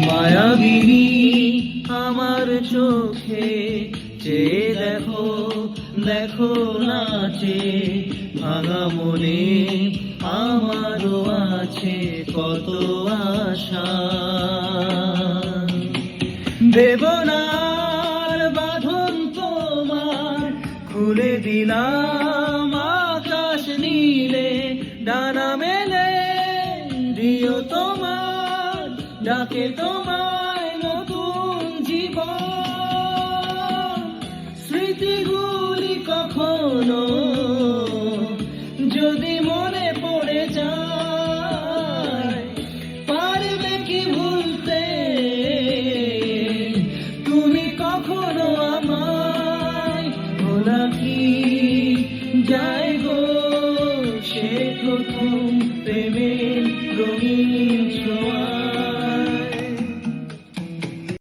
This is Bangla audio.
মায়াবিনী আমার চোখে চেয়ে দেখো, দেখো নাচে ভাঙা মনে আমারও আছে কত আশা। দেবনার বাঁধন তোমার খুলে দিলাম আকাশ নীলে, ডানা মেলে দিও তোমার ডাকে তোমায় নতুন জীবন। স্মৃতিগুলি কখনো